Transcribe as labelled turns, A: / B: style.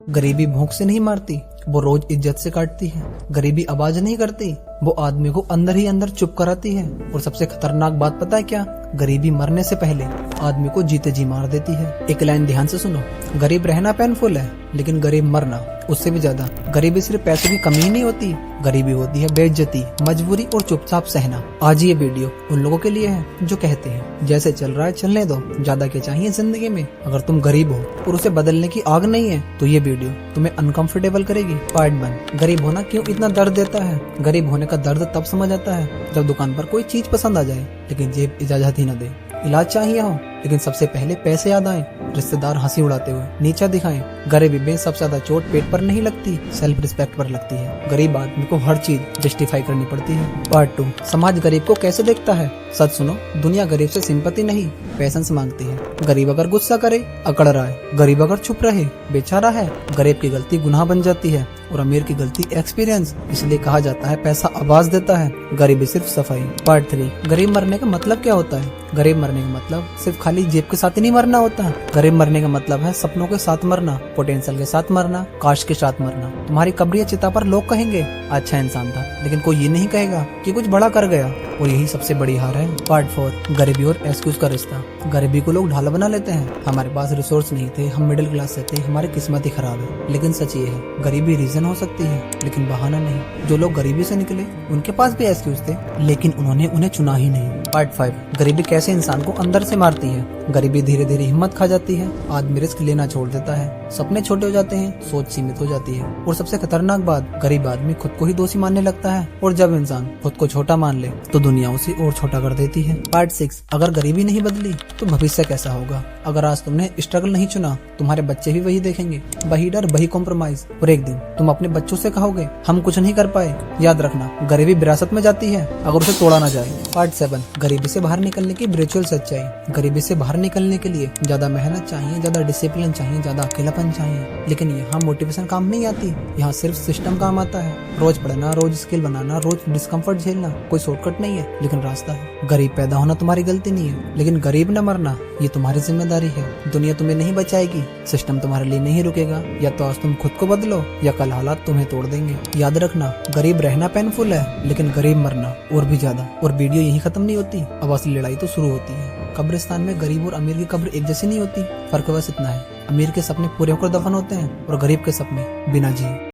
A: गरीबी भूख से नहीं मारती, वो रोज इज्जत से काटती है। गरीबी आवाज नहीं करती, वो आदमी को अंदर ही अंदर चुप कराती है। और सबसे खतरनाक बात पता है क्या? गरीबी मरने से पहले आदमी को जीते जी मार देती है। एक लाइन ध्यान से सुनो, गरीब रहना पेनफुल है, लेकिन गरीब मरना उससे भी ज्यादा। गरीबी सिर्फ पैसों की कमी नहीं होती, गरीबी होती है बेइज्जती, मजबूरी और चुपचाप सहना। आज ये वीडियो उन लोगों के लिए है जो कहते हैं जैसे चल रहा है चलने दो, ज्यादा क्या चाहिए जिंदगी में। अगर तुम गरीब हो और उसे बदलने की आग नहीं है तो ये वीडियो तुम्हें अनकंफर्टेबल करेगी। पार्ट 1, गरीब होना क्यों इतना दर्द देता है। गरीब होने का दर्द तब समझ आता है जब दुकान पर कोई चीज पसंद आ जाए लेकिन जेब इजाजत ही न दे। इलाज चाहिए हो लेकिन सबसे पहले पैसे याद आए, रिश्तेदार हंसी उड़ाते हुए नीचा दिखाएं। गरीबी में सबसे ज्यादा चोट पेट पर नहीं लगती, सेल्फ रिस्पेक्ट पर लगती है। गरीब आदमी को हर चीज जस्टिफाई करनी पड़ती है। पार्ट 2, समाज गरीब को कैसे देखता है। सच सुनो, दुनिया गरीब से सिंपैथी नहीं पेशेंस मांगती है। गरीब अगर गुस्सा करे अकड़ रहा है, गरीब अगर चुप रहे बेचारा है। गरीब की गलती गुनाह बन जाती है और अमीर की गलती एक्सपीरियंस। इसलिए कहा जाता है पैसा आवाज देता है, गरीबी सिर्फ सफाई। पार्ट 3, गरीब मरने का मतलब क्या होता है। गरीब मरने का मतलब सिर्फ खाली जेब के साथ ही नहीं मरना होता। गरीब मरने का मतलब है सपनों के साथ मरना, पोटेंशियल के साथ मरना, काश के साथ मरना। तुम्हारी कब्र या चिता पर लोग कहेंगे अच्छा इंसान था, लेकिन कोई ये नहीं कहेगा कि कुछ बड़ा कर गया, और यही सबसे बड़ी हार है। पार्ट 4, गरीबी और एक्सक्यूज का रिश्ता। गरीबी को लोग ढाल बना लेते हैं, हमारे पास रिसोर्स नहीं थे, हम मिडिल क्लास से थे, हमारी किस्मत ही खराब है। लेकिन सच ये है, गरीबी रीजन हो सकती है लेकिन बहाना नहीं। जो लोग गरीबी से निकले उनके पास भी एक्सक्यूज थे, लेकिन उन्होंने उन्हें चुना ही नहीं। पार्ट 5, गरीबी कैसे इंसान को अंदर से मारती है। गरीबी धीरे धीरे हिम्मत खा जाती है, आदमी रिस्क लेना छोड़ देता है, सपने छोटे हो जाते हैं, सोच सीमित हो जाती है। और सबसे खतरनाक बात, गरीब आदमी खुद को ही दोषी मानने लगता है, और जब इंसान खुद को छोटा मान ले तो दुनिया उसे और छोटा कर देती है। पार्ट 6, अगर गरीबी नहीं बदली तो भविष्य कैसा होगा। अगर आज तुमने स्ट्रगल नहीं चुना, तुम्हारे बच्चे भी वही देखेंगे, वही डर, वही कॉम्प्रोमाइज, और एक दिन तुम अपने बच्चों से कहोगे हम कुछ नहीं कर पाए। याद रखना, गरीबी विरासत में जाती है अगर उसे तोड़ा ना जाए। पार्ट 7, गरीबी से बाहर निकलने की ब्रिचुअल सच्चाई। गरीबी से बाहर निकलने के लिए ज्यादा मेहनत चाहिए, ज्यादा डिसिप्लिन चाहिए, ज्यादा अकेलापन चाहिए। लेकिन यहाँ मोटिवेशन काम नहीं आती, यहाँ सिर्फ सिस्टम काम आता है। रोज पढ़ना, रोज स्किल बनाना, रोज डिस्कम्फर्ट झेलना कोई शॉर्टकट नहीं है, लेकिन रास्ता है। गरीब पैदा होना तुम्हारी गलती नहीं है, लेकिन गरीब न मरना ये तुम्हारी जिम्मेदारी है। दुनिया तुम्हें नहीं बचाएगी, सिस्टम तुम्हारे लिए नहीं रुकेगा। या तो आज तुम खुद को बदलो या कल हालात तुम्हें तोड़ देंगे। याद रखना, गरीब रहना पेनफुल है, लेकिन गरीब मरना और भी ज्यादा। और वीडियो यही खत्म नहीं होती, अब असली लड़ाई तो शुरू होती है। कब्रिस्तान में गरीब और अमीर की कब्र एक जैसी नहीं होती, फर्क बस इतना है, अमीर के सपने पूरे होकर दफन होते हैं और गरीब के सपने बिना जिए।